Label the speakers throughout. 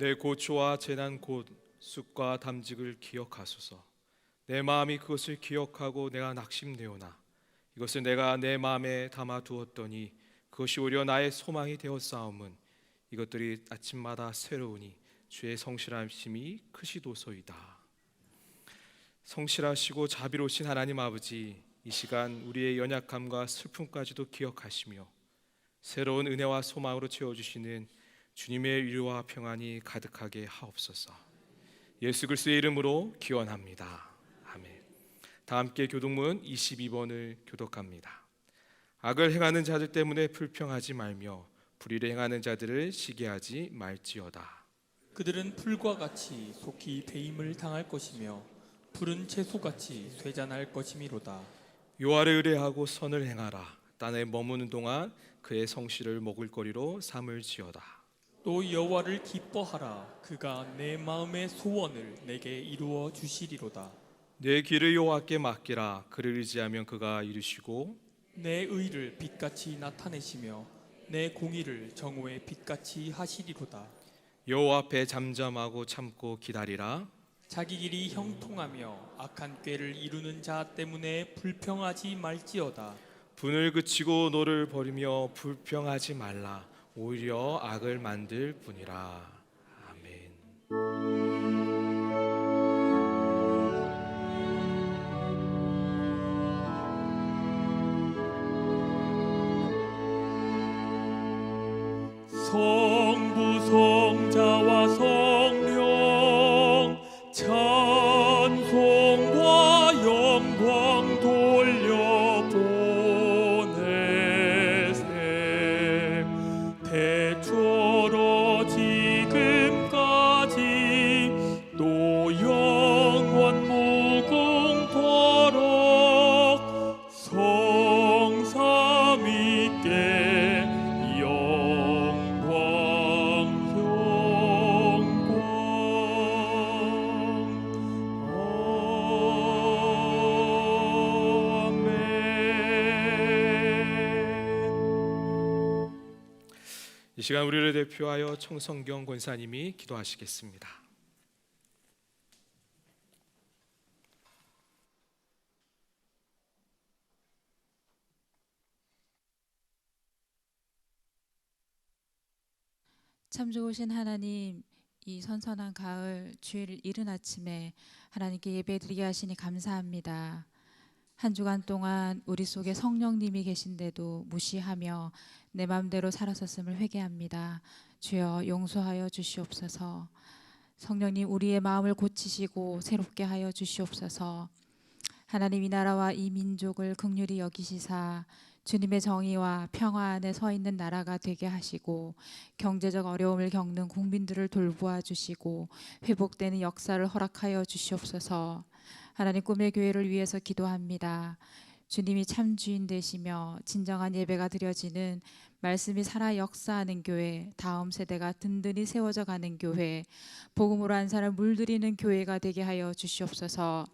Speaker 1: 내 고초와 재난 곧 쑥과 담직을 기억하소서. 내 마음이 그것을 기억하고 내가 낙심되오나 이것을 내가 내 마음에 담아두었더니 그것이 오히려 나의 소망이 되었사옴은 이것들이 아침마다 새로우니 주의 성실하심이 크시도소이다. 성실하시고 자비로우신 하나님 아버지, 이 시간 우리의 연약함과 슬픔까지도 기억하시며 새로운 은혜와 소망으로 채워주시는 주님의 위로와 평안이 가득하게 하옵소서. 예수 그리스도의 이름으로 기원합니다. 아멘. 다 함께 교독문 22번을 교독합니다. 악을 행하는 자들 때문에 불평하지 말며 불의를 행하는 자들을 시기하지 말지어다.
Speaker 2: 그들은 풀과 같이 속히 배임을 당할 것이며 푸른 채소같이 쇠잔할 것이미로다.
Speaker 1: 여호와를 의뢰하고 선을 행하라. 땅에 머무는 동안 그의 성실을 먹을거리로 삼을지어다.
Speaker 2: 또 여호와를 기뻐하라. 그가 내 마음의 소원을 내게 이루어 주시리로다.
Speaker 1: 내 길을 여호와께 맡기라. 그를 의지하면 그가 이루시고
Speaker 2: 내 의를 빛같이 나타내시며 내 공의를 정오의 빛같이 하시리로다.
Speaker 1: 여호와 앞에 잠잠하고 참고 기다리라.
Speaker 2: 자기 길이 형통하며 악한 꾀를 이루는 자 때문에 불평하지 말지어다.
Speaker 1: 분을 그치고 노를 버리며 불평하지 말라. 오히려 악을 만들 뿐이라. 아멘.
Speaker 2: 성부 성자와 성령 찬송과 영광 돌려보내세. 대초로 지금까지 또 영원 무궁토록 성삼위께
Speaker 1: 이 시간 우리를 대표하여 청성경 권사님이 기도하시겠습니다.
Speaker 3: 참 좋으신 하나님, 이 선선한 가을 주일 이른 아침에 하나님께 예배드리게 하시니 감사합니다. 한 주간 동안 우리 속에 성령님이 계신데도 무시하며 내 마음대로 살았었음을 회개합니다. 주여 용서하여 주시옵소서. 성령님, 우리의 마음을 고치시고 새롭게 하여 주시옵소서. 하나님, 이 나라와 이 민족을 긍휼히 여기시사 주님의 정의와 평화 안에 서 있는 나라가 되게 하시고 경제적 어려움을 겪는 국민들을 돌보아 주시고 회복되는 역사를 허락하여 주시옵소서. 하나님, 꿈의 교회를 위해서 기도합니다. 주님이 참 주인 되시며 진정한 예배가 드려지는 말씀이 살아 역사하는 교회, 다음 세대가 든든히 세워져 가는 교회, 복음으로 한 사람 물들이는 교회가 되게 하여 주시옵소서.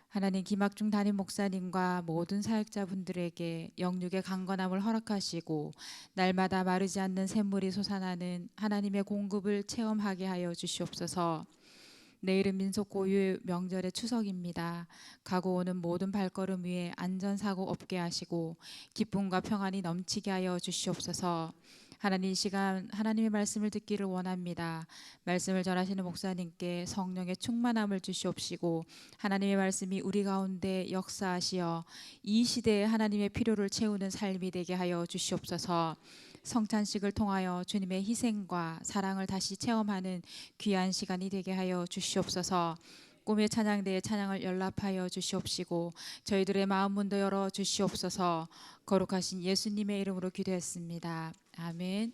Speaker 3: 하나님, 김학중 담임 목사님과 모든 사역자분들에게 영육의 강건함을 허락하시고 날마다 마르지 않는 샘물이 솟아나는 하나님의 공급을 체험하게 하여 주시옵소서. 내일은 민속 고유의 명절의 추석입니다. 가고 오는 모든 발걸음 위에 안전사고 없게 하시고 기쁨과 평안이 넘치게 하여 주시옵소서. 하나님, 이 시간 하나님의 말씀을 듣기를 원합니다. 말씀을 전하시는 목사님께 성령의 충만함을 주시옵시고 하나님의 말씀이 우리 가운데 역사하시어 이 시대에 하나님의 필요를 채우는 삶이 되게 하여 주시옵소서. 성찬식을 통하여 주님의 희생과 사랑을 다시 체험하는 귀한 시간이 되게 하여 주시옵소서. 꿈의 찬양대에 찬양을 연락하여 주시옵시고 저희들의 마음 문도 열어 주시옵소서. 거룩하신 예수님의 이름으로 기도했습니다. 아멘.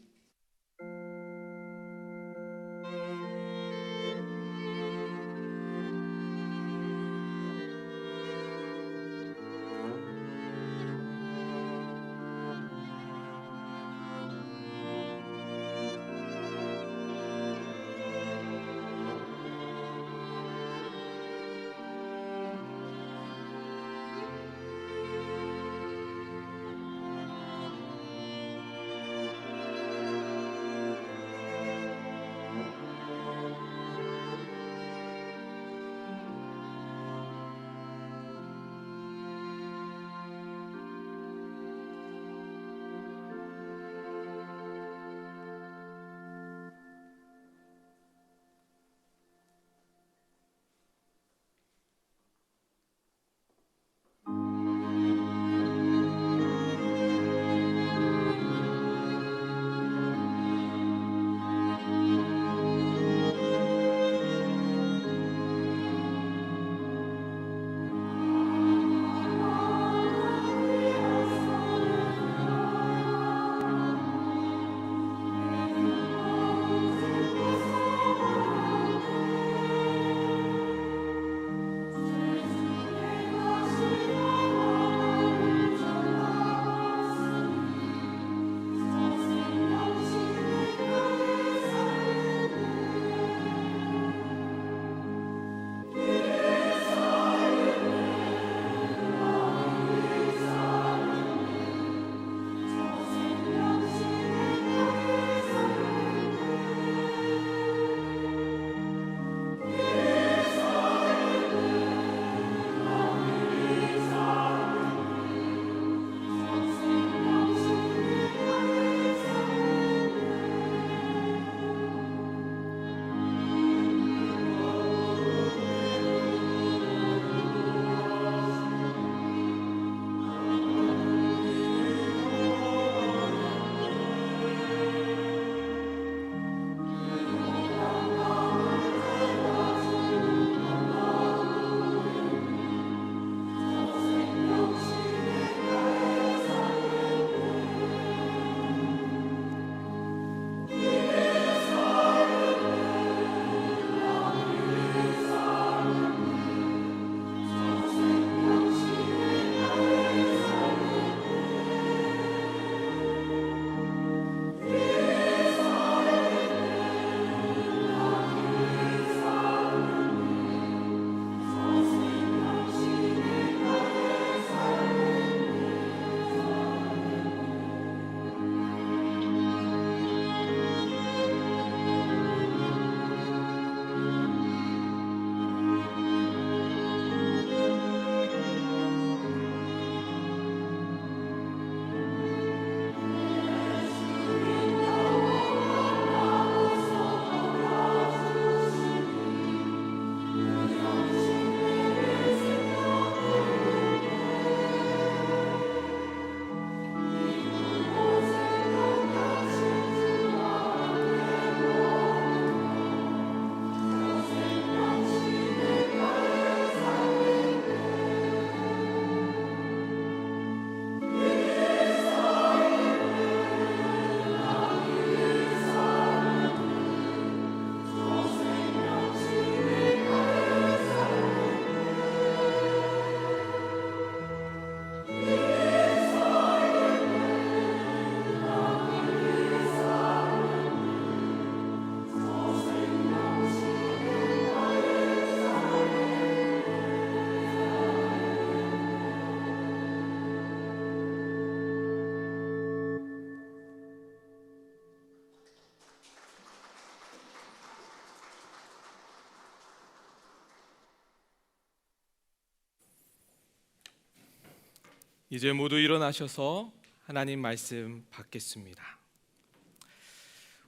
Speaker 1: 이제 모두 일어나셔서 하나님 말씀 받겠습니다.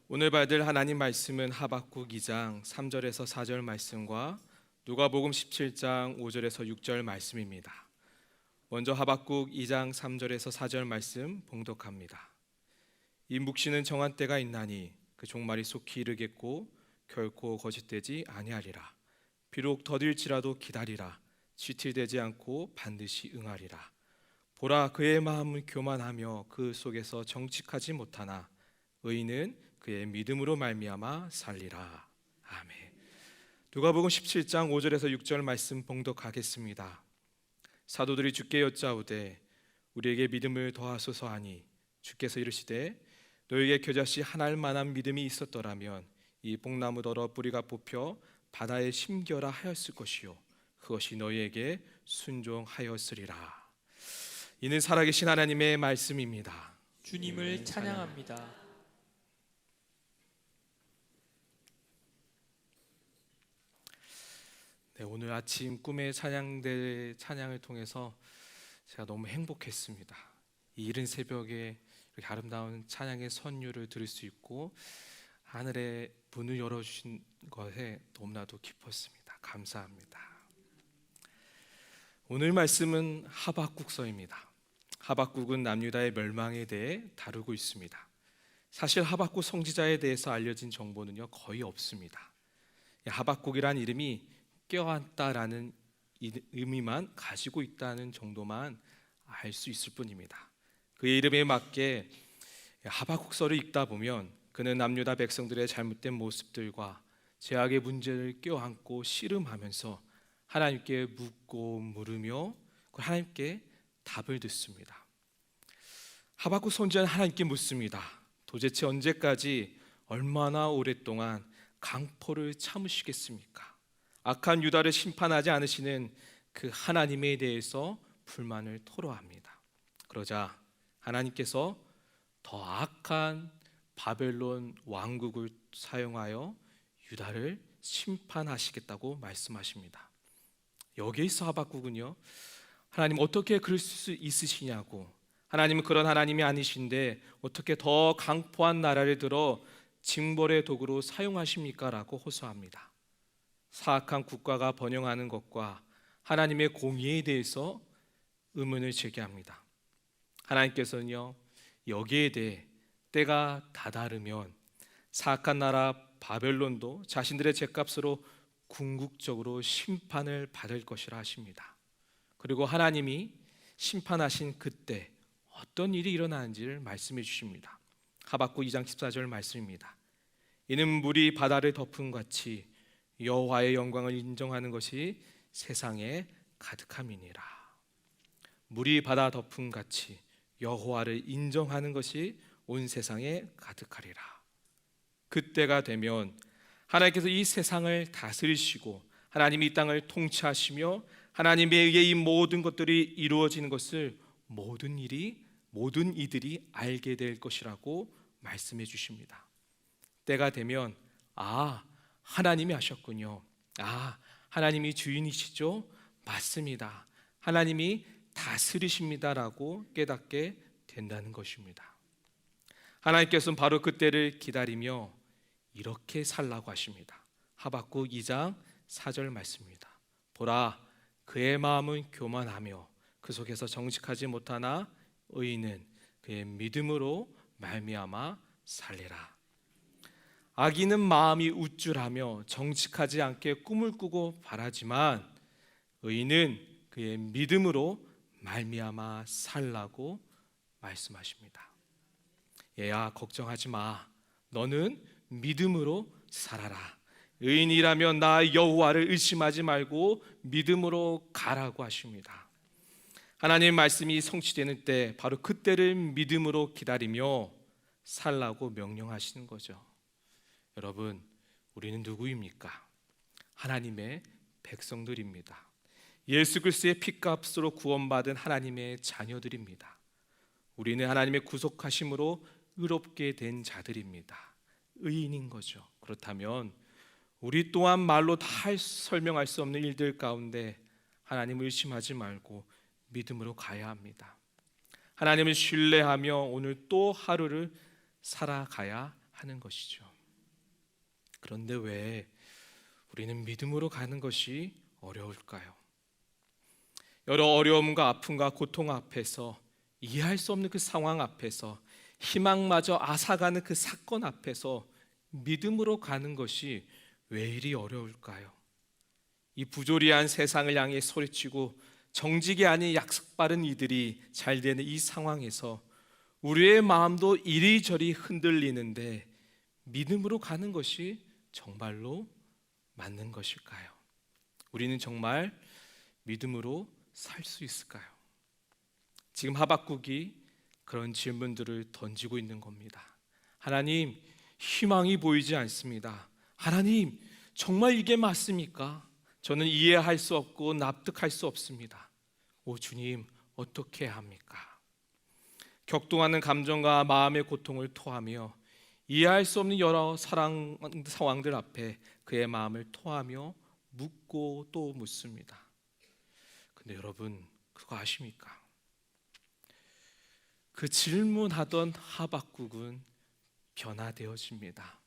Speaker 1: 오늘 받을 하나님 말씀은 하박국 2장 3절에서 4절 말씀과 누가복음 17장 5절에서 6절 말씀입니다. 먼저 하박국 2장 3절에서 4절 말씀 봉독합니다. 이 묵시는 정한 때가 있나니 그 종말이 속히 이르겠고 결코 거짓되지 아니하리라. 비록 더딜지라도 기다리라. 지체되지 않고 반드시 응하리라. 보라, 그의 마음은 교만하며 그 속에서 정직하지 못하나 의인은 그의 믿음으로 말미암아 살리라. 아멘. 누가복음 17장 5절에서 6절 말씀 봉독하겠습니다. 사도들이 주께 여짜오되 우리에게 믿음을 더하소서 하니 주께서 이르시되 너에게 겨자씨 하나일 만한 믿음이 있었더라면 이 뽕나무더러 뿌리가 뽑혀 바다에 심겨라 하였을 것이요 그것이 너희에게 순종하였으리라. 이는 살아계신 하나님의 말씀입니다.
Speaker 2: 주님을 찬양합니다.
Speaker 1: 네, 오늘 아침 꿈의 찬양대 찬양을 통해서 제가 너무 행복했습니다. 이 이른 새벽에 이렇게 아름다운 찬양의 선율을 들을 수 있고 하늘의 문을 열어주신 것에 너무나도 기뻤습니다. 감사합니다. 오늘 말씀은 하박국서입니다. 하박국은 남유다의 멸망에 대해 다루고 있습니다. 사실 하박국 선지자에 대해서 알려진 정보는요 거의 없습니다. 하박국이란 이름이 껴안다라는 의미만 가지고 있다는 정도만 알 수 있을 뿐입니다. 그의 이름에 맞게 하박국서를 읽다 보면 그는 남유다 백성들의 잘못된 모습들과 죄악의 문제를 껴안고 씨름하면서 하나님께 묻고 물으며 하나님께 답을 듣습니다. 하박국 선지자는 하나님께 묻습니다. 도대체 언제까지 얼마나 오랫동안 강포를 참으시겠습니까? 악한 유다를 심판하지 않으시는 그 하나님에 대해서 불만을 토로합니다. 그러자 하나님께서 더 악한 바벨론 왕국을 사용하여 유다를 심판하시겠다고 말씀하십니다. 여기에서 하박국은요 하나님 어떻게 그럴 수 있으시냐고, 하나님은 그런 하나님이 아니신데 어떻게 더 강포한 나라를 들어 징벌의 도구로 사용하십니까? 라고 호소합니다. 사악한 국가가 번영하는 것과 하나님의 공의에 대해서 의문을 제기합니다. 하나님께서는요 여기에 대해 때가 다다르면 사악한 나라 바벨론도 자신들의 죄값으로 궁극적으로 심판을 받을 것이라 하십니다. 그리고 하나님이 심판하신 그때 어떤 일이 일어나는지를 말씀해 주십니다. 하박국 2장 14절 말씀입니다. 이는 물이 바다를 덮은 같이 여호와의 영광을 인정하는 것이 세상에 가득함이니라. 물이 바다 덮은 같이 여호와를 인정하는 것이 온 세상에 가득하리라. 그때가 되면 하나님께서 이 세상을 다스리시고 하나님이 이 땅을 통치하시며 하나님에 의해 이 모든 것들이 이루어지는 것을 모든 이들이 알게 될 것이라고 말씀해 주십니다. 때가 되면 하나님이 하셨군요. 하나님이 주인이시죠? 맞습니다. 하나님이 다스리십니다라고 깨닫게 된다는 것입니다. 하나님께서는 바로 그때를 기다리며 이렇게 살라고 하십니다. 하박국 2장 4절 말씀입니다. 보라, 그의 마음은 교만하며 그 속에서 정직하지 못하나 의인은 그의 믿음으로 말미암아 살리라. 악인은 마음이 우쭐하며 정직하지 않게 꿈을 꾸고 바라지만 의인은 그의 믿음으로 말미암아 살라고 말씀하십니다. 얘야, 걱정하지 마. 너는 믿음으로 살아라. 의인이라면 나 여호와를 의심하지 말고 믿음으로 가라고 하십니다. 하나님의 말씀이 성취되는 때 바로 그때를 믿음으로 기다리며 살라고 명령하시는 거죠. 여러분, 우리는 누구입니까? 하나님의 백성들입니다. 예수 그리스도의 피값으로 구원받은 하나님의 자녀들입니다. 우리는 하나님의 구속하심으로 의롭게 된 자들입니다. 의인인 거죠. 그렇다면 우리 또한 말로 다 설명할 수 없는 일들 가운데 하나님을 의심하지 말고 믿음으로 가야 합니다. 하나님을 신뢰하며 오늘 또 하루를 살아가야 하는 것이죠. 그런데 왜 우리는 믿음으로 가는 것이 어려울까요? 여러 어려움과 아픔과 고통 앞에서, 이해할 수 없는 그 상황 앞에서, 희망마저 앗아가는 그 사건 앞에서 믿음으로 가는 것이 왜 이리 어려울까요? 이 부조리한 세상을 향해 소리치고 정직이 아닌 약삭빠른 이들이 잘 되는 이 상황에서 우리의 마음도 이리저리 흔들리는데 믿음으로 가는 것이 정말로 맞는 것일까요? 우리는 정말 믿음으로 살 수 있을까요? 지금 하박국이 그런 질문들을 던지고 있는 겁니다. 하나님, 희망이 보이지 않습니다. 하나님, 정말 이게 맞습니까? 저는 이해할 수 없고 납득할 수 없습니다. 오 주님, 어떻게 해야 합니까? 격동하는 감정과 마음의 고통을 토하며 이해할 수 없는 여러 상황들 앞에 그의 마음을 토하며 묻고 또 묻습니다. 근데 여러분, 그거 아십니까? 그 질문하던 하박국은 변화되어집니다.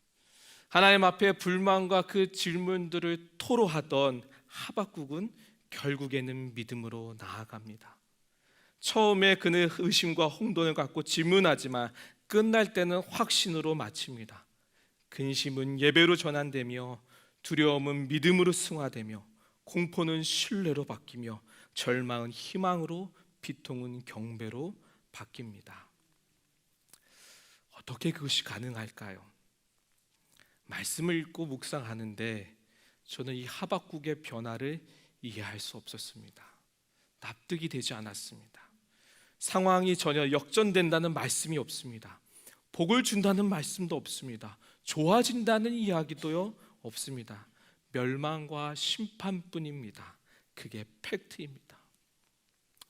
Speaker 1: 하나님 앞에 불만과 그 질문들을 토로하던 하박국은 결국에는 믿음으로 나아갑니다. 처음에 그는 의심과 혼돈을 갖고 질문하지만 끝날 때는 확신으로 마칩니다. 근심은 예배로 전환되며 두려움은 믿음으로 승화되며 공포는 신뢰로 바뀌며 절망은 희망으로, 비통은 경배로 바뀝니다. 어떻게 그것이 가능할까요? 말씀을 읽고 묵상하는데 저는 이 하박국의 변화를 이해할 수 없었습니다. 납득이 되지 않았습니다. 상황이 전혀 역전된다는 말씀이 없습니다. 복을 준다는 말씀도 없습니다. 좋아진다는 이야기도요 없습니다. 멸망과 심판뿐입니다. 그게 팩트입니다.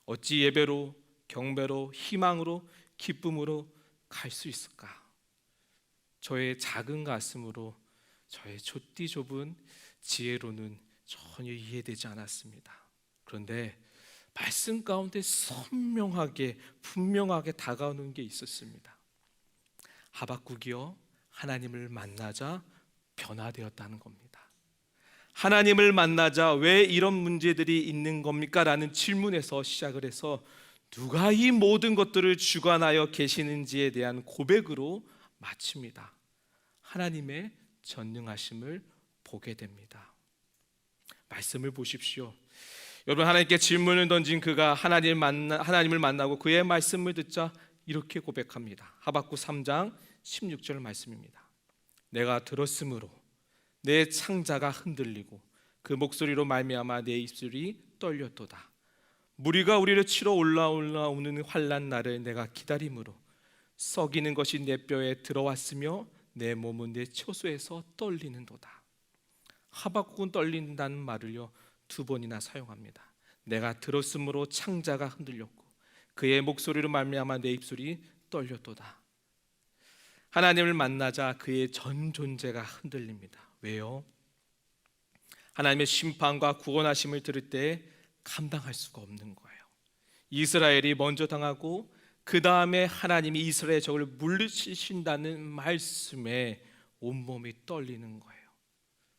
Speaker 1: 어찌 예배로, 경배로, 희망으로, 기쁨으로 갈 수 있을까? 저의 작은 가슴으로, 저의 좁디 좁은 지혜로는 전혀 이해되지 않았습니다. 그런데 말씀 가운데 선명하게, 분명하게 다가오는 게 있었습니다. 하박국이요, 하나님을 만나자 변화되었다는 겁니다. 하나님을 만나자 왜 이런 문제들이 있는 겁니까? 라는 질문에서 시작을 해서 누가 이 모든 것들을 주관하여 계시는지에 대한 고백으로 마칩니다. 하나님의 전능하심을 보게 됩니다. 말씀을 보십시오. 여러분, 하나님께 질문을 던진 그가 하나님을 만나고 그의 말씀을 듣자 이렇게 고백합니다. 하박국 3장 16절 말씀입니다. 내가 들었으므로 내 창자가 흔들리고 그 목소리로 말미암아 내 입술이 떨렸도다. 무리가 우리를 치러 올라오는 환난 날을 내가 기다림으로 썩이는 것이 내 뼈에 들어왔으며 내 몸은 내 처소에서 떨리는도다. 하박국은 떨린다는 말을요 2번이나 사용합니다. 내가 들었으므로 창자가 흔들렸고 그의 목소리로 말미암아 내 입술이 떨렸도다. 하나님을 만나자 그의 전 존재가 흔들립니다. 왜요? 하나님의 심판과 구원하심을 들을 때 감당할 수가 없는 거예요. 이스라엘이 먼저 당하고 그 다음에 하나님이 이스라엘의 적을 물리치신다는 말씀에 온몸이 떨리는 거예요.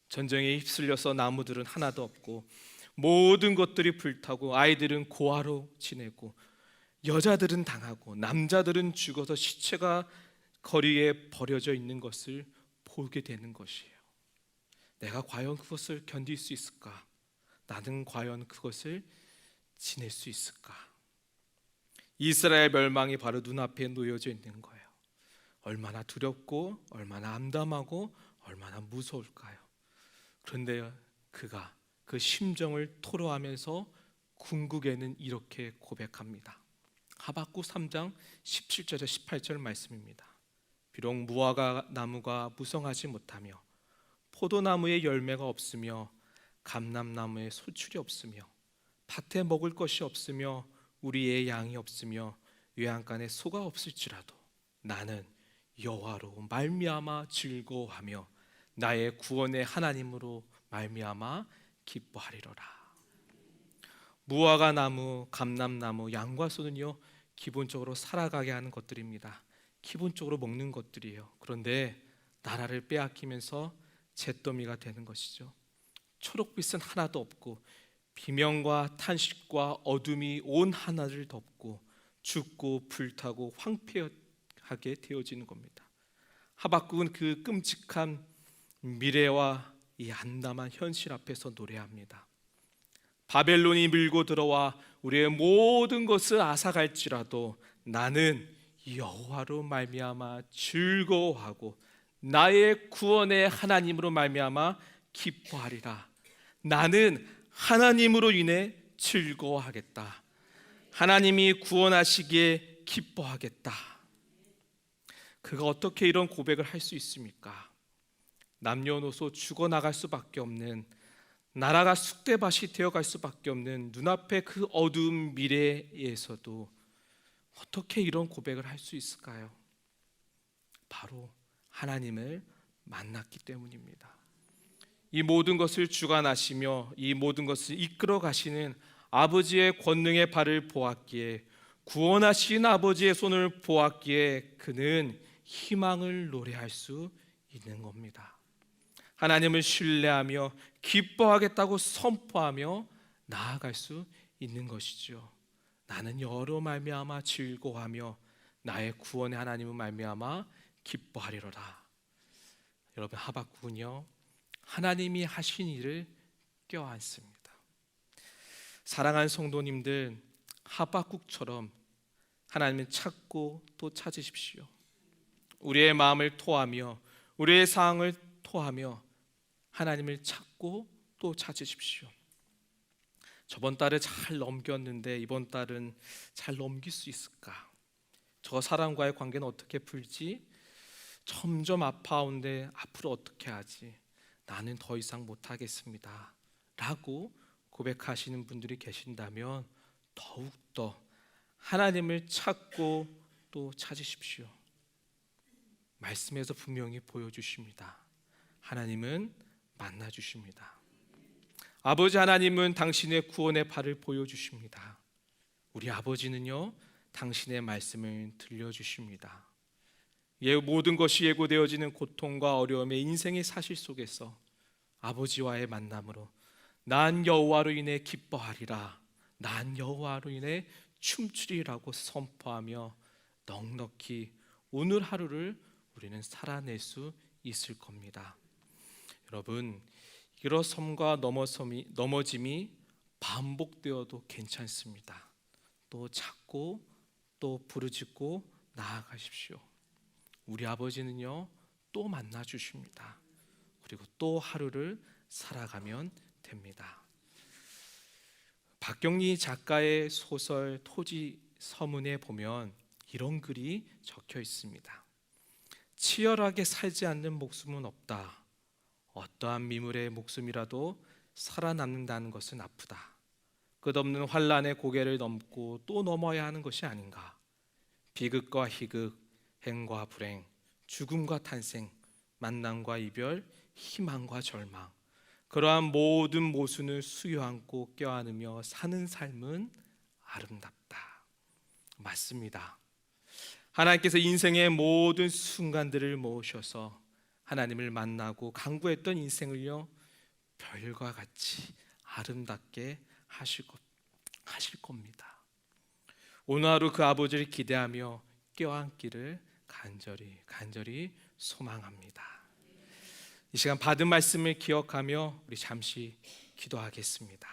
Speaker 1: 전쟁에 휩쓸려서 나무들은 하나도 없고 모든 것들이 불타고 아이들은 고아로 지내고 여자들은 당하고 남자들은 죽어서 시체가 거리에 버려져 있는 것을 보게 되는 것이에요. 내가 과연 그것을 견딜 수 있을까? 나는 과연 그것을 지낼 수 있을까? 이스라엘 멸망이 바로 눈앞에 놓여져 있는 거예요. 얼마나 두렵고 얼마나 암담하고 얼마나 무서울까요? 그런데 그가 그 심정을 토로하면서 궁극에는 이렇게 고백합니다. 하박국 3장 17절에서 18절 말씀입니다. 비록 무화과 나무가 무성하지 못하며 포도나무에 열매가 없으며 감람나무에 소출이 없으며 밭에 먹을 것이 없으며 우리의 양이 없으며 외양간에 소가 없을지라도 나는 여호와로 말미암아 즐거워하며 나의 구원의 하나님으로 말미암아 기뻐하리로라. 무화과 나무, 감람나무, 양과 소는요 기본적으로 살아가게 하는 것들입니다. 기본적으로 먹는 것들이에요. 그런데 나라를 빼앗기면서 잿더미가 되는 것이죠. 초록빛은 하나도 없고 비명과 탄식과 어둠이 온 하늘을 덮고 죽고 불타고 황폐하게 되어지는 겁니다. 하박국은 그 끔찍한 미래와 이 암담한 현실 앞에서 노래합니다. 바벨론이 밀고 들어와 우리의 모든 것을 앗아갈지라도 나는 여호와로 말미암아 즐거워하고 나의 구원의 하나님으로 말미암아 기뻐하리라. 나는 하나님으로 인해 즐거워하겠다. 하나님이 구원하시기에 기뻐하겠다. 그가 어떻게 이런 고백을 할 수 있습니까? 남녀노소 죽어나갈 수밖에 없는, 나라가 쑥대밭이 되어갈 수밖에 없는 눈앞의 그 어두운 미래에서도 어떻게 이런 고백을 할 수 있을까요? 바로 하나님을 만났기 때문입니다. 이 모든 것을 주관하시며 이 모든 것을 이끌어 가시는 아버지의 권능의 발을 보았기에, 구원하신 아버지의 손을 보았기에 그는 희망을 노래할 수 있는 겁니다. 하나님을 신뢰하며 기뻐하겠다고 선포하며 나아갈 수 있는 것이죠. 나는 여호와로 말미암아 즐거워하며 나의 구원의 하나님을 말미암아 기뻐하리로다. 여러분, 하박국은요 하나님이 하신 일을 껴안습니다. 사랑하는 성도님들, 하박국처럼 하나님을 찾고 또 찾으십시오. 우리의 마음을 토하며 우리의 상황을 토하며 하나님을 찾고 또 찾으십시오. 저번 달에 잘 넘겼는데 이번 달은 잘 넘길 수 있을까? 저 사람과의 관계는 어떻게 풀지? 점점 아파오는데 앞으로 어떻게 하지? 나는 더 이상 못하겠습니다 라고 고백하시는 분들이 계신다면 더욱더 하나님을 찾고 또 찾으십시오. 말씀에서 분명히 보여주십니다. 하나님은 만나주십니다. 아버지 하나님은 당신의 구원의 발을 보여주십니다. 우리 아버지는요 당신의 말씀을 들려주십니다. 모든 것이 예고되어지는 고통과 어려움의 인생의 사실 속에서 아버지와의 만남으로 난 여호와로 인해 기뻐하리라, 난 여호와로 인해 춤추리라고 선포하며 넉넉히 오늘 하루를 우리는 살아낼 수 있을 겁니다. 여러분, 일어섬과 넘어짐이 반복되어도 괜찮습니다. 또 찾고 또 부르짖고 나아가십시오. 우리 아버지는요 또 만나 주십니다. 그리고 또 하루를 살아가면 됩니다. 박경리 작가의 소설 토지 서문에 보면 이런 글이 적혀 있습니다. 치열하게 살지 않는 목숨은 없다. 어떠한 미물의 목숨이라도 살아남는다는 것은 아프다. 끝없는 환란의 고개를 넘고 또 넘어야 하는 것이 아닌가. 비극과 희극, 행과 불행, 죽음과 탄생, 만남과 이별, 희망과 절망, 그러한 모든 모순을 수여안고 껴안으며 사는 삶은 아름답다. 맞습니다. 하나님께서 인생의 모든 순간들을 모으셔서 하나님을 만나고 강구했던 인생을요 별과 같이 아름답게 하실 겁니다. 오늘 하루 그 아버지를 기대하며 껴안기를 간절히 소망합니다. 이 시간 받은 말씀을 기억하며 우리 잠시 기도하겠습니다.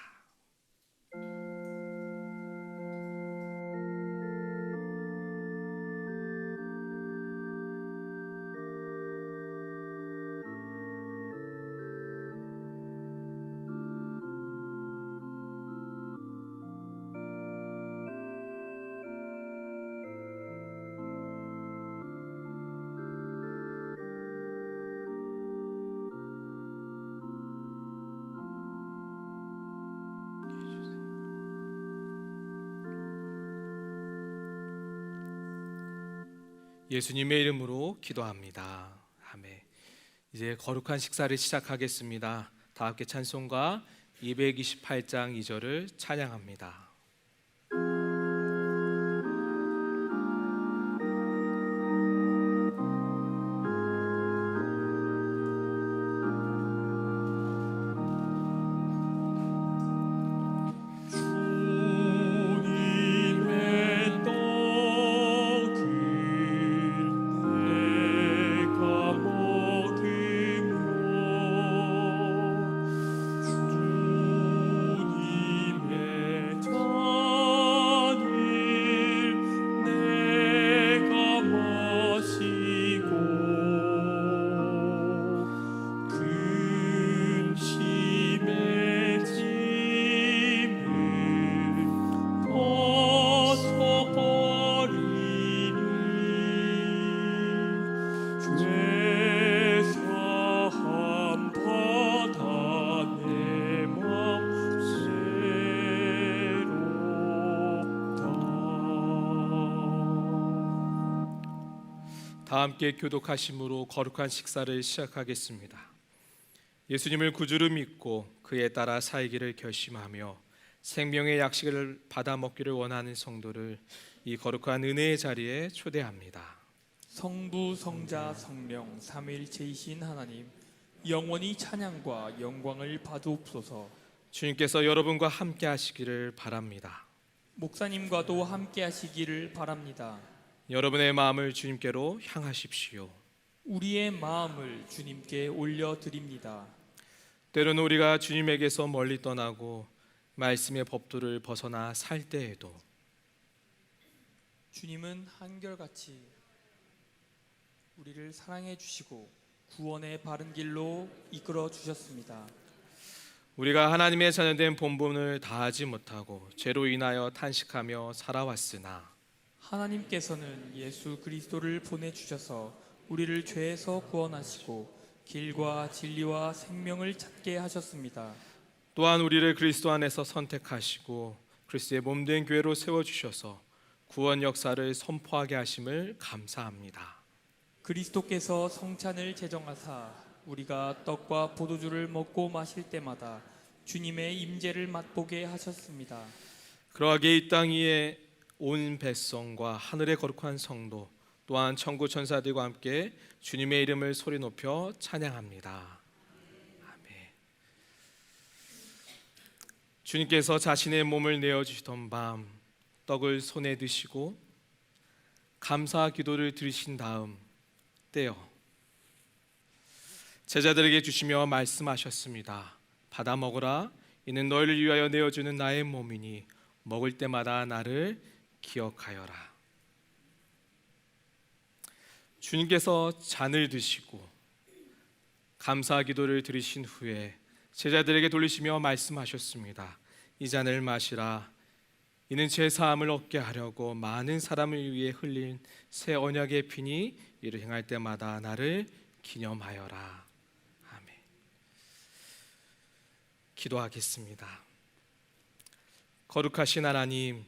Speaker 1: 예수님의 이름으로 기도합니다. 아멘. 이제 거룩한 식사를 시작하겠습니다. 다 함께 찬송가 228장 2절을 찬양합니다. 다 함께 교독하심으로 거룩한 식사를 시작하겠습니다. 예수님을 구주로 믿고 그에 따라 살기를 결심하며 생명의 약식을 받아 먹기를 원하는 성도를 이 거룩한 은혜의 자리에 초대합니다.
Speaker 2: 성부, 성자, 성령 삼위일체이신 하나님, 영원히 찬양과 영광을 받으옵소서.
Speaker 1: 주님께서 여러분과 함께 하시기를 바랍니다.
Speaker 2: 목사님과도 함께 하시기를 바랍니다.
Speaker 1: 여러분의 마음을 주님께로 향하십시오.
Speaker 2: 우리의 마음을 주님께 올려드립니다.
Speaker 1: 때로는 우리가 주님에게서 멀리 떠나고 말씀의 법도를 벗어나 살 때에도
Speaker 2: 주님은 한결같이 우리를 사랑해 주시고 구원의 바른 길로 이끌어 주셨습니다.
Speaker 1: 우리가 하나님의 자녀된 본분을 다하지 못하고 죄로 인하여 탄식하며 살아왔으나
Speaker 2: 하나님께서는 예수 그리스도를 보내주셔서 우리를 죄에서 구원하시고 길과 진리와 생명을 찾게 하셨습니다.
Speaker 1: 또한 우리를 그리스도 안에서 선택하시고 그리스도의 몸된 교회로 세워주셔서 구원 역사를 선포하게 하심을 감사합니다.
Speaker 2: 그리스도께서 성찬을 제정하사 우리가 떡과 포도주를 먹고 마실 때마다 주님의 임재를 맛보게 하셨습니다.
Speaker 1: 그러하게 이 땅 위에 온 백성과 하늘의 거룩한 성도 또한 천구 천사들과 함께 주님의 이름을 소리 높여 찬양합니다. 아멘. 주님께서 자신의 몸을 내어주시던 밤 떡을 손에 드시고 감사 기도를 드리신 다음 떼어 제자들에게 주시며 말씀하셨습니다. 받아 먹으라. 이는 너희를 위하여 내어주는 나의 몸이니 먹을 때마다 나를 기억하여라. 주님께서 잔을 드시고 감사 기도를 드리신 후에 제자들에게 돌리시며 말씀하셨습니다. 이 잔을 마시라. 이는 제 사함을 얻게 하려고 많은 사람을 위해 흘린 새 언약의 피니 이를 행할 때마다 나를 기념하여라. 아멘. 기도하겠습니다. 거룩하신 하나님,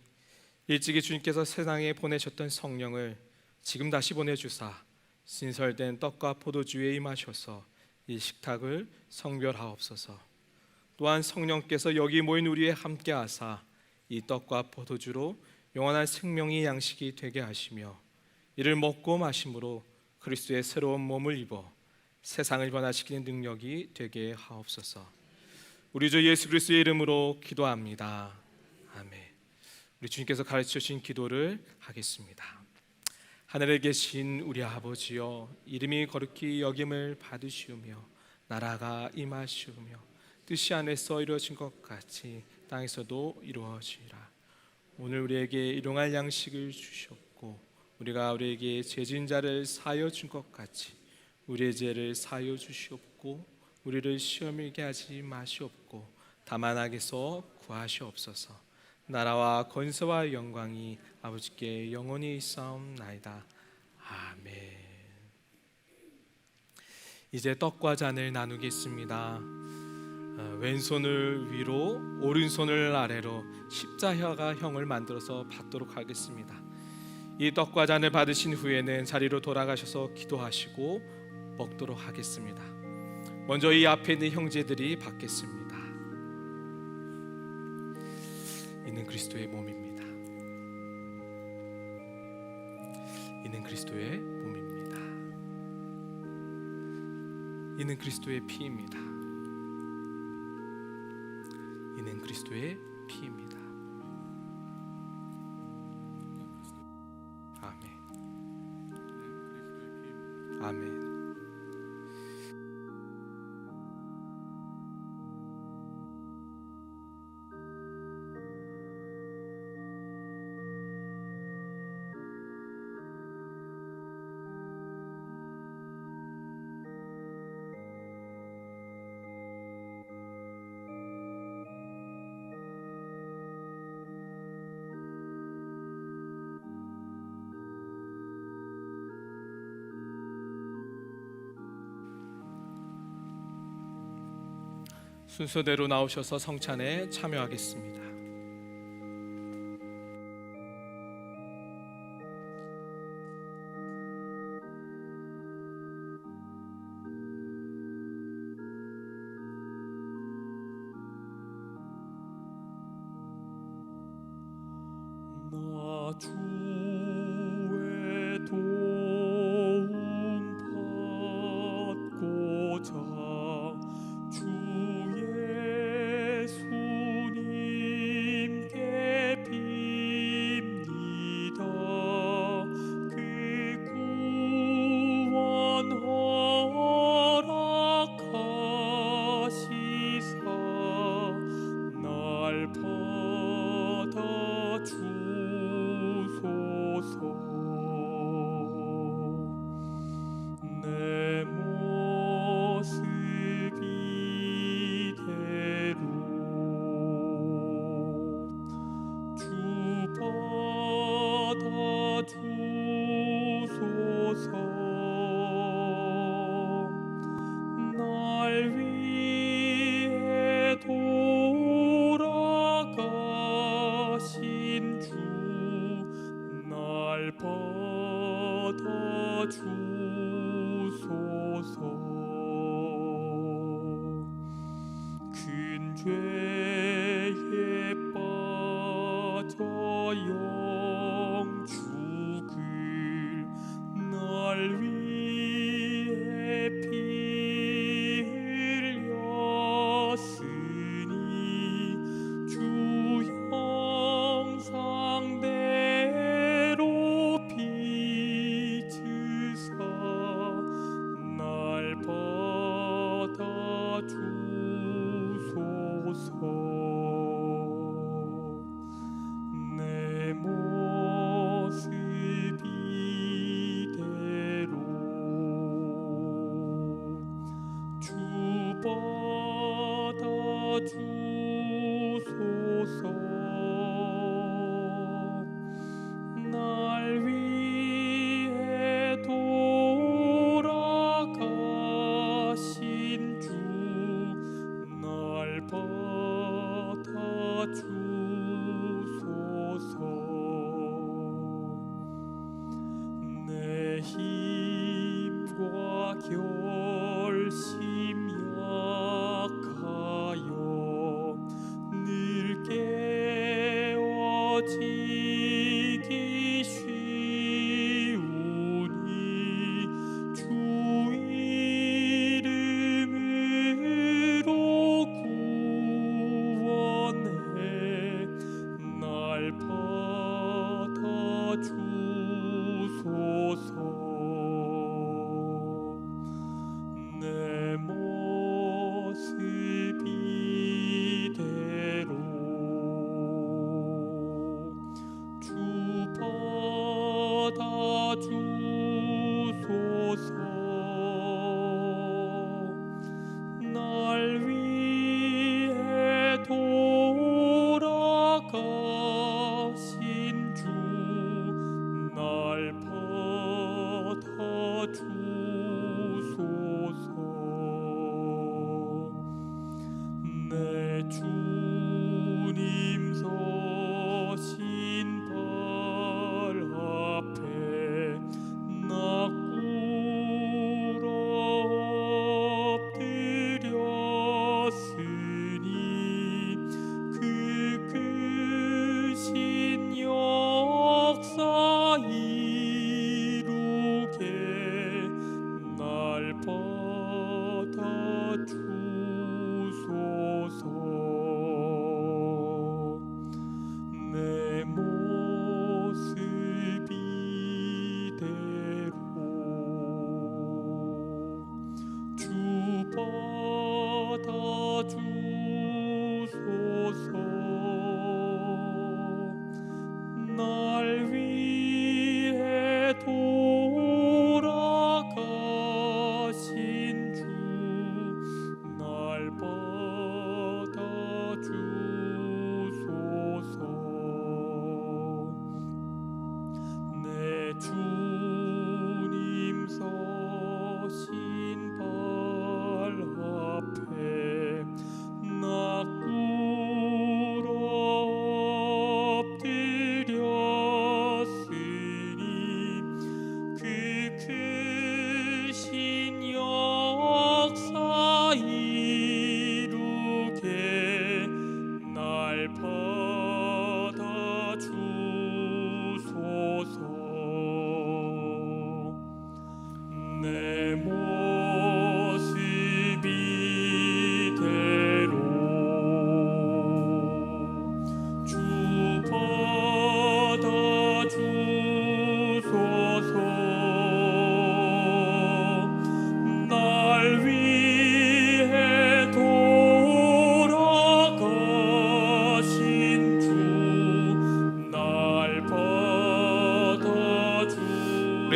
Speaker 1: 일찍이 주님께서 세상에 보내셨던 성령을 지금 다시 보내주사 신설된 떡과 포도주에 임하셔서 이 식탁을 성별하옵소서. 또한 성령께서 여기 모인 우리에 함께하사 이 떡과 포도주로 영원한 생명의 양식이 되게 하시며 이를 먹고 마심으로 그리스도의 새로운 몸을 입어 세상을 변화시키는 능력이 되게 하옵소서. 우리 주 예수 그리스도의 이름으로 기도합니다. 아멘. 우리 주님께서 가르쳐 주신 기도를 하겠습니다. 하늘에 계신 우리 아버지여, 이름이 거룩히 여김을 받으시오며 나라가 임하시오며 뜻이 안에서 이루어진 것 같이 땅에서도 이루어지라. 오늘 우리에게 일용할 양식을 주셨고 우리가 우리에게 죄진 자를 사하여 준 것 같이 우리의 죄를 사하여 주시옵고 우리를 시험에 이르게 하지 마시옵고 다만 악에서 구하시옵소서. 나라와 권세와 영광이 아버지께 영원히 있사옵나이다. 아멘. 이제 떡과 잔을 나누겠습니다. 왼손을 위로 오른손을 아래로 십자가형을 만들어서 받도록 하겠습니다. 이 떡과 잔을 받으신 후에는 자리로 돌아가셔서 기도하시고 먹도록 하겠습니다. 먼저 이 앞에 있는 형제들이 받겠습니다. 이는 그리스도의 몸입니다. 이는 그리스도의 몸입니다. 이는 그리스도의 피입니다. 이는 그리스도의 피입니다. 아멘. 아멘. 순서대로 나오셔서 성찬에 참여하겠습니다.
Speaker 2: 주의 도움 받고자 주 예수님께 빕니다. 그 구원 허락하시사 날 받아 주소서. 내 모습 이대로 주 받아 주소서. 날 위해 돌아가신 주 날 받아 주소서. 큰 죄에 빠져 영죽을 날 위해 피 흘렸으니 주 형상대로 빚으사 날 받아 주소서. 내 모습 이대로 주 받아 주소서. 날 위해 돌아가신 주 날 받아 주소서. 내 힘과 결심 약하여 늘 깨어지기 쉬우니 주 이름으로 구원해 날 받아 주소서. 내 모습 이대로 주 받아 주소서. 날 위해 돌아가신 주 날 받아 주소서. 내 주님 서신 발 앞에 나 꿇어 엎드렸으니 그 크신 역사 이루게 날 받아 주소서.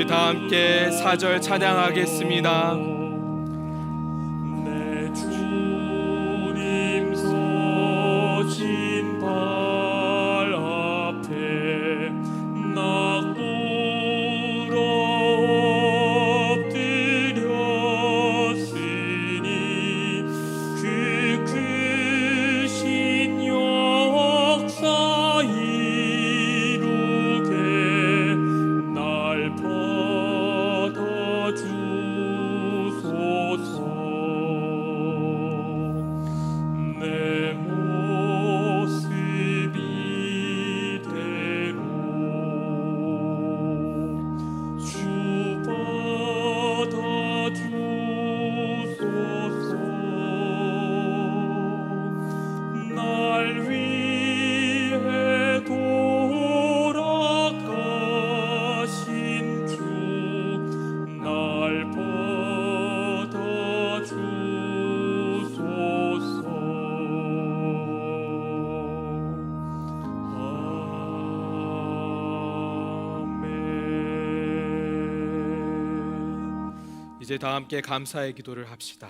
Speaker 1: 이제 다 함께 4절 찬양하겠습니다.
Speaker 2: 내 주님 서신 발 앞에 나 꿇어 엎드렸으니 그 크신 역사 이루게 날 받아주소서. 내 모습 이대로 주 받아주소서. 날 위해 돌아가신 주 날 받아주소서. 아멘.
Speaker 1: 이제 다 함께 감사의 기도를 합시다.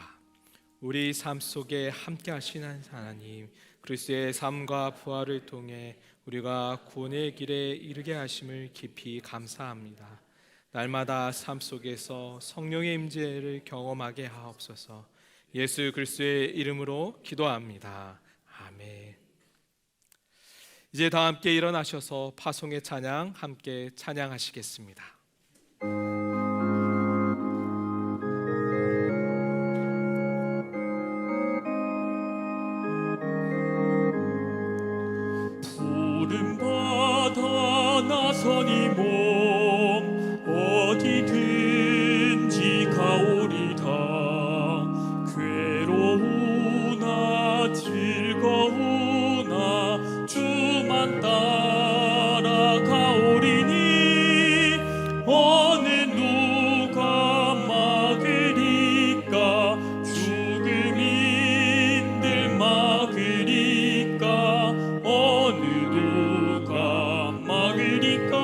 Speaker 1: 우리 삶 속에 함께 하시는 하나님, 그리스도의 삶과 부활을 통해 우리가 구원의 길에 이르게 하심을 깊이 감사합니다. 날마다 삶 속에서 성령의 임재를 경험하게 하옵소서. 예수 그리스도의 이름으로 기도합니다. 아멘. 이제 다 함께 일어나셔서 파송의 찬양 함께 찬양하시겠습니다.
Speaker 2: 푸른 바다 나서니 몸 어디든지 가오리다. 괴로우나 즐거우나 주만 따라가오리니 어느 누가 막으리까. 죽음인들 막으리까. 어느 누가 막으리까.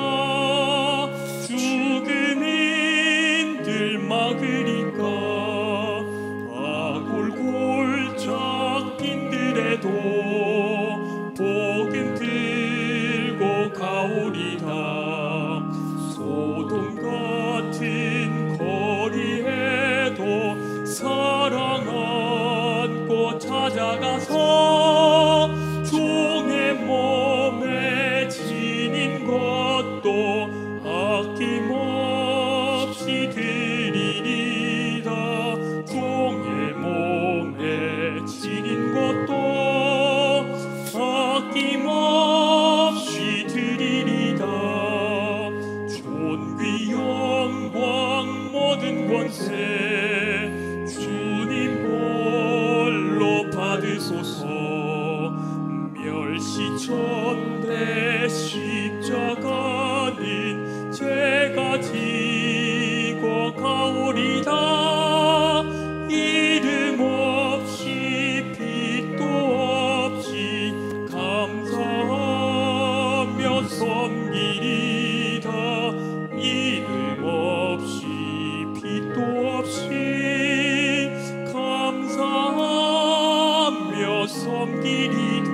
Speaker 2: 죽음인들 막으리까. 아골골짝 빈들에도 복음 들고 가오리다. 소돔 같은 거리에도 사랑 안고 찾아가서 종의 몸에 지닌 것도 아낌없이 드리리다. 종의 몸에 지닌 것도 아낌없이 드리리다. 존귀 영광 모든 권세 주님 홀로 받으소서. 멸시천대 십자가는 제가 지고 가오리다. 이름 없이 빛도 없이 감사하며 섬기리다. 이름 없이 빛도 없이 감사하며 섬기리다.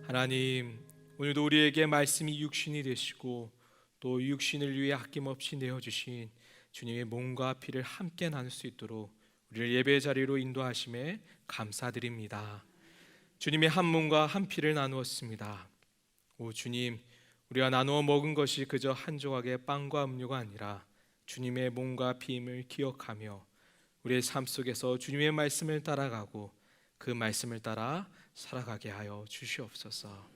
Speaker 1: 하나님, 오늘도 우리에게 말씀이 육신이 되시고 또 육신을 위해 아낌없이 내어주신 주님의 몸과 피를 함께 나눌 수 있도록 우리를 예배 자리로 인도하심에 감사드립니다. 주님의 한 몸과 한 피를 나누었습니다. 오 주님, 우리가 나누어 먹은 것이 그저 한 조각의 빵과 음료가 아니라 주님의 몸과 피임을 기억하며 우리의 삶 속에서 주님의 말씀을 따라가고 그 말씀을 따라 살아가게 하여 주시옵소서.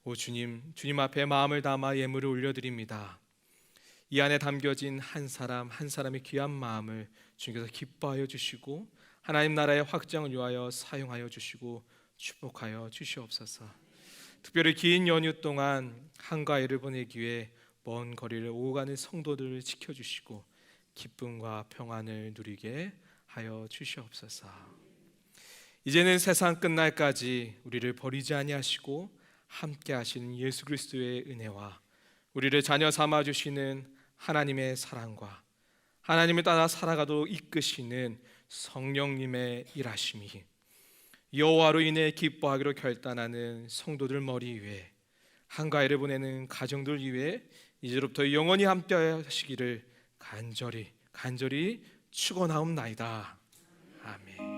Speaker 1: 오 주님, 주님 앞에 마음을 담아 예물을 올려드립니다. 이 안에 담겨진 한 사람 한 사람의 귀한 마음을 주님께서 기뻐하여 주시고 하나님 나라의 확장을 위하여 사용하여 주시고 축복하여 주시옵소서. 특별히 긴 연휴 동안 한가위를 보내기 위해 먼 거리를 오고 가는 성도들을 지켜주시고 기쁨과 평안을 누리게 하여 주시옵소서. 이제는 세상 끝날까지 우리를 버리지 아니하시고 함께 하시는 예수 그리스도의 은혜와 우리를 자녀 삼아 주시는 하나님의 사랑과 하나님을 따라 살아가도록 이끄시는 성령님의 일하심이 여호와로 인해 기뻐하기로 결단하는 성도들 머리 위에 한가위를 보내는 가정들 위해 이제로부터 영원히 함께 하시기를 간절히 축원하옵나이다. 아멘.